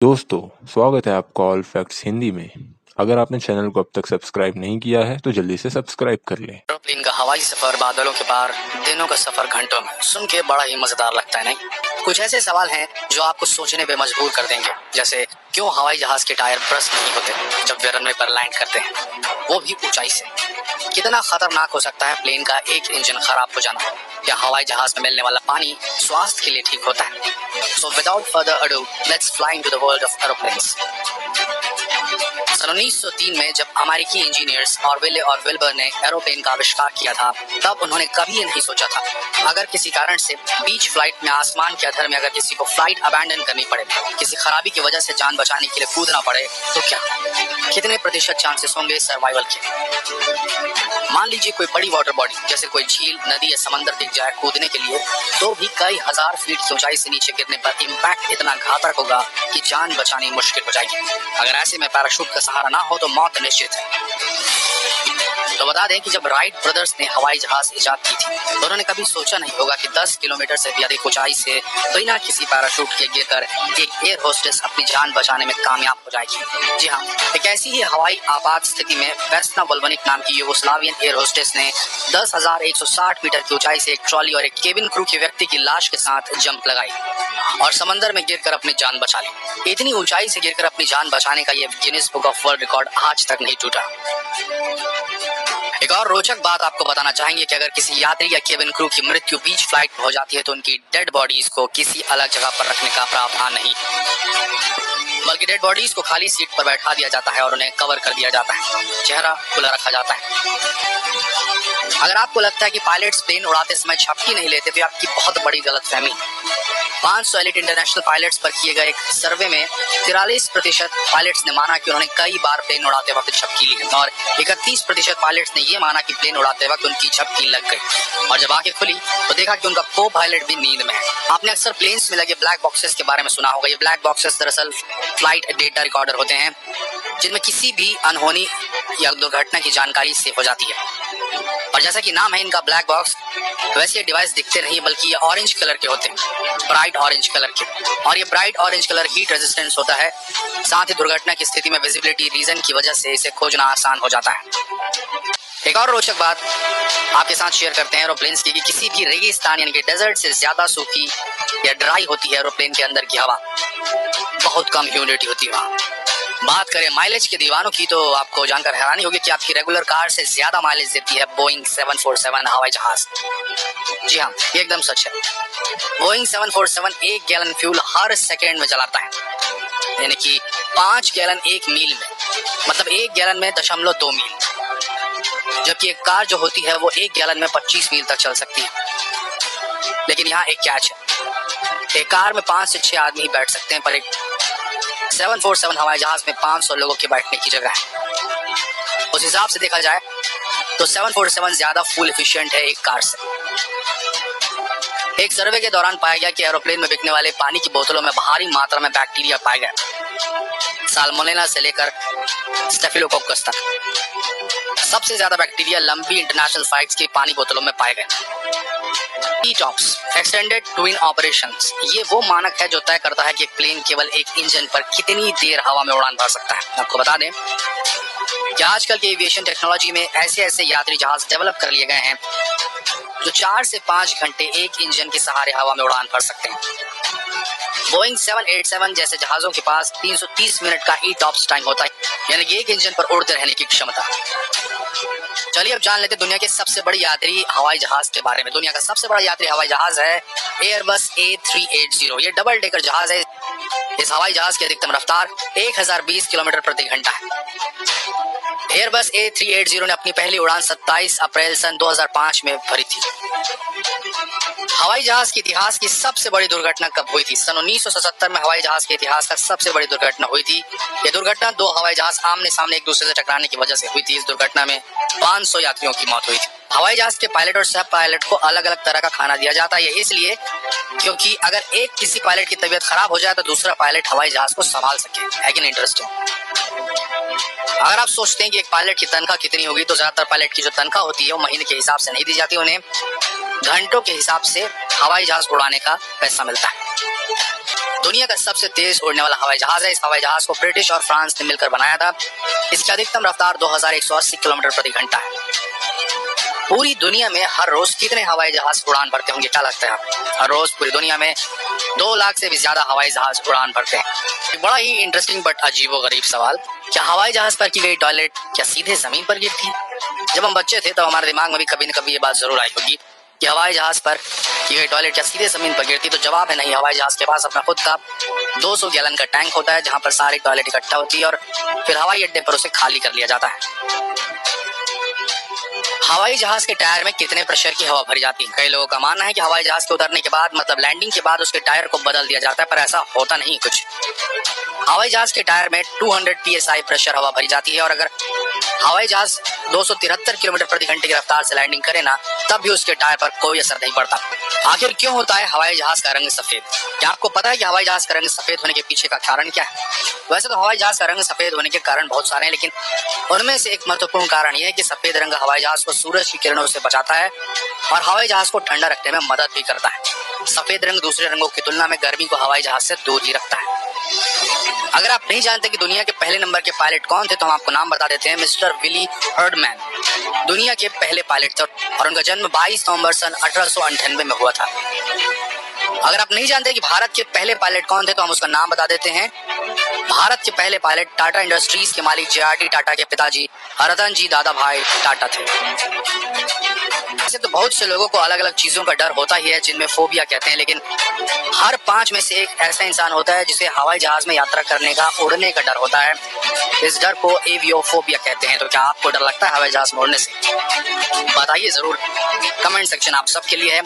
दोस्तों, स्वागत है आपका ऑल फैक्ट्स हिंदी में। अगर आपने चैनल को अब तक सब्सक्राइब नहीं किया है तो जल्दी से सब्सक्राइब कर लें। एरोप्लेन का हवाई सफर, बादलों के पार, दिनों का सफर घंटों में, सुन के बड़ा ही मजेदार लगता है नहीं? कुछ ऐसे सवाल हैं जो आपको सोचने पे मजबूर कर देंगे, जैसे क्यों हवाई जहाज के टायर ब्रस्ट नहीं होते जब वे रनवे पर लैंड करते हैं, वो भी ऊंचाई से? कितना खतरनाक हो सकता है प्लेन का एक इंजन खराब हो जाना? क्या हवाई जहाज में मिलने वाला पानी स्वास्थ्य के लिए ठीक होता है? So without further ado, let's fly into the world of aeroplanes. सन 1903 में जब अमेरिकी इंजीनियर्स ऑरवेले और विल्बर ने एरोप्लेन का आविष्कार किया था, तब उन्होंने कभी नहीं सोचा था अगर किसी कारण से बीच फ्लाइट में आसमान के अधर में अगर किसी को फ्लाइट अबैंडन करनी पड़े, किसी खराबी की वजह से जान बचाने के लिए कूदना पड़े, तो क्या कितने प्रतिशत चांसेस होंगे सर्वाइवल के? मान लीजिए कोई बड़ी वाटर बॉडी जैसे कोई झील, नदी या समंदर दिख जाए कूदने के लिए, तो भी कई हजार फीट की ऊंचाई से नीचे गिरने पर इम्पैक्ट इतना घातक होगा कि जान बचानी मुश्किल हो जाएगी। अगर ऐसे में पैराशूट का सहारा ना हो तो मौत निश्चित है। तो बता दें कि जब राइट ब्रदर्स ने हवाई जहाज इजाद की थी, तो उन्होंने कभी सोचा नहीं होगा कि 10 किलोमीटर से भी अधिक ऊंचाई से बिना किसी पैराशूट के गिरकर एक एयर होस्टेस अपनी जान बचाने में कामयाब हो जाएगी। जी हाँ, एक ऐसी ही हवाई आपात स्थिति में वेस्ना वोल्वनिक नाम की यूगोस्लावियन एयर होस्टेस ने 10,160 मीटर की ऊंचाई से एक ट्रॉली और एक केबिन क्रू के व्यक्ति की लाश के साथ जंप लगाई और समंदर में गिरकर अपनी जान बचा ली। इतनी ऊंचाई से गिरकर अपनी जान बचाने का यह Guinness book of world record आज तक नहीं टूटा। एक और रोचक बात आपको बताना चाहेंगे कि अगर किसी यात्री या केबिन क्रू की मृत्यु बीच फ्लाइट में हो जाती है तो उनकी डेड बॉडीज को किसी अलग जगह पर रखने का प्रावधान नहीं, बल्कि डेड बॉडीज को खाली सीट पर बैठा दिया जाता है और उन्हें कवर कर दिया जाता है, चेहरा खुला रखा जाता है। अगर आपको लगता है कि पायलट्स प्लेन उड़ाते समय झपकी नहीं लेते तो आपकी बहुत बड़ी गलतफहमी। 500 एलिट इंटरनेशनल पायलट्स पर किए गए एक सर्वे में 43% पायलट्स ने माना कि उन्होंने कई बार प्लेन उड़ाते वक्त झपकी ली और 31% पायलट्स ने यह माना कि प्लेन उड़ाते वक्त उनकी झपकी लग गई और जब आंखें खुली तो देखा कि उनका को पायलट भी नींद में है। आपने अक्सर प्लेन्स में लगे ब्लैक बॉक्सेस के बारे में सुना होगा। ये ब्लैक बॉक्सेस दरअसल फ्लाइट डेटा रिकॉर्डर होते हैं जिनमें किसी भी अनहोनी या दुर्घटना की जानकारी सेव हो जाती है। और जैसा कि नाम है इनका ब्लैक बॉक्स, वैसे ये डिवाइस दिखते नहीं बल्कि ये ऑरेंज कलर के होते हैं, ब्राइट ऑरेंज कलर के, और ये bright orange colour heat resistance होता है। साथ ही दुर्घटना की स्थिति में विजिबिलिटी रीजन की वजह से इसे खोजना आसान हो जाता है। एक और रोचक बात आपके साथ शेयर करते हैं एरोप्लेन्स की कि किसी भी रेगिस्तान यानी कि डेजर्ट से ज्यादा सूखी या ड्राई होती है एरोप्लेन के अंदर की हवा, बहुत कम ह्यूमिडिटी होती है वहाँ। बात करें माइलेज के दीवानों की तो आपको जानकर हैरानी होगी कि आपकी रेगुलर कार से ज्यादा माइलेज देती है बोइंग 747 हवाई जहाज। जी हाँ, ये एकदम सच है। बोइंग 747 1 गैलन फ्यूल हर सेकेंड में जलाता है, यानी कि 5 गैलन 1 मील में, मतलब 1 गैलन में 0.2 मील, जबकि एक कार जो होती है वो 1 गैलन में 25 मील तक चल सकती है। लेकिन यहाँ एक कैच है, एक कार में 5 से 6 आदमी ही बैठ सकते हैं, पर एक 747 हवाई जहाज में 500 लोगों के बैठने की जगह है। उस हिसाब से देखा जाए तो 747 ज्यादा फ्यूल एफिशिएंट है एक कार से। एक सर्वे के दौरान पाया गया कि एरोप्लेन में बिकने वाले पानी की बोतलों में भारी मात्रा में बैक्टीरिया पाए गए, साल्मोनेला से लेकर स्टेफिलोकोकस तक। सबसे ज्यादा बैक्टीरिया लंबी इंटरनेशनल फ्लाइट्स की पानी बोतलों में पाए गए। ETOPS एक्सटेंडेड ट्विन ऑपरेशंस, ये वो मानक है जो तय करता है कि एक प्लेन केवल एक इंजन पर कितनी देर हवा में उड़ान भर सकता है। आपको बता दें कि आजकल के एविएशन टेक्नोलॉजी में ऐसे ऐसे यात्री जहाज डेवलप कर लिए गए हैं जो 4 से 5 घंटे एक इंजन के सहारे हवा में उड़ान भर सकते हैं। बोइंग 787 जैसे जहाजों के पास 330 मिनट का ETOPS टाइम होता है, यानी कि एक इंजन पर उड़ते रहने की क्षमता। चलिए अब जान लेते दुनिया के सबसे बड़ी यात्री हवाई जहाज के बारे में। दुनिया का सबसे बड़ा यात्री हवाई जहाज है एयरबस A380। ये डबल डेकर जहाज है। इस हवाई जहाज की अधिकतम रफ्तार 1020 किलोमीटर प्रति घंटा है। एयरबस A380 ने अपनी पहली उड़ान 27 अप्रैल सन 2005 में भरी थी। हवाई जहाज के इतिहास की सबसे बड़ी दुर्घटना कब हुई थी? सन 1977 में हवाई जहाज के इतिहास का सबसे बड़ी दुर्घटना हुई थी। यह दुर्घटना 2 हवाई जहाज आमने सामने एक दूसरे से टकराने की वजह से हुई थी। इस दुर्घटना में 500 यात्रियों की मौत हुई थी। हवाई जहाज के पायलट और सह पायलट को अलग अलग तरह का खाना दिया जाता है, इसलिए क्योंकि अगर एक किसी पायलट की तबीयत खराब हो जाए तो दूसरा पायलट हवाई जहाज को संभाल सके। है कि नहीं इंटरेस्टिंग? अगर आप सोचते हैं कि एक पायलट की तनख्वाह कितनी होगी, तो ज्यादातर पायलट की जो तनख्वाह होती है वो महीने के हिसाब से नहीं दी जाती, उन्हें घंटों के हिसाब से हवाई जहाज उड़ाने का पैसा मिलता है। दुनिया का सबसे तेज उड़ने वाला हवाई जहाज है। इस हवाई जहाज को ब्रिटिश और फ्रांस ने मिलकर बनाया था। इसकी अधिकतम रफ्तार 2180 किलोमीटर प्रति घंटा है। पूरी दुनिया में हर रोज कितने हवाई जहाज उड़ान भरते होंगे, क्या लगता है आपको? हर रोज पूरी दुनिया में 2 लाख से भी ज्यादा हवाई जहाज उड़ान भरते हैं। एक बड़ा ही इंटरेस्टिंग बट अजीबोगरीब सवाल, क्या हवाई जहाज पर की गई टॉयलेट क्या सीधे जमीन पर गिरती? जब हम बच्चे थे तो हमारे दिमाग में भी कभी न कभी ये बात जरूर आई होगी कि हवाई जहाज पर की गई टॉयलेट क्या सीधे जमीन पर गिरती। तो जवाब है नहीं। हवाई जहाज के पास अपना खुद का 200 गैलन का टैंक होता है, जहां पर सारी टॉयलेट इकट्ठा होती है और फिर हवाई अड्डे पर उसे खाली कर लिया जाता है। हवाई जहाज के टायर में कितने प्रेशर की हवा भरी जाती है? कई लोगों का मानना है कि हवाई जहाज के उतरने के बाद मतलब लैंडिंग के बाद उसके टायर को बदल दिया जाता है, पर ऐसा होता नहीं कुछ। हवाई जहाज के टायर में 200 psi प्रेशर हवा भरी जाती है और अगर हवाई जहाज 273 किलोमीटर प्रति घंटे की रफ्तार से लैंडिंग करे ना, तब भी उसके टायर पर कोई असर नहीं पड़ता। आखिर क्यों होता है हवाई जहाज का रंग सफेद? क्या आपको पता है कि हवाई जहाज का रंग सफेद होने के पीछे का कारण क्या है? वैसे तो हवाई जहाज का रंग सफेद होने के कारण बहुत सारे हैं, लेकिन उनमें से एक महत्वपूर्ण कारण यह है कि सफेद रंग हवाई जहाज को सूरज की किरणों से बचाता है और हवाई जहाज को ठंडा रखने में मदद भी करता है। सफेद रंग दूसरे रंगों की तुलना में गर्मी को हवाई जहाज से दूर ही रखता है। अगर आप नहीं जानते कि दुनिया के पहले नंबर के पायलट कौन थे, तो हम आपको नाम बता देते हैं। मिस्टर विली हर्डमैन दुनिया के पहले पायलट थे और उनका जन्म 22 नवंबर सन 1898 में हुआ था। अगर आप नहीं जानते कि भारत के पहले पायलट कौन थे, तो हम उसका नाम बता देते हैं। भारत के पहले पायलट टाटा इंडस्ट्रीज के मालिक JRD टाटा के पिताजी रतन जी दादाभाई टाटा थे। वैसे तो बहुत से लोगों को अलग अलग चीजों का डर होता ही है, जिनमें फोबिया कहते हैं, लेकिन हर 5 में से एक ऐसा इंसान होता है जिसे हवाई जहाज में यात्रा करने का, उड़ने का डर होता है। इस डर को एवियोफोबिया कहते हैं। तो क्या आपको डर लगता है हवाई जहाज में उड़ने से? बताइए जरूर, कमेंट सेक्शन आप सबके लिए है।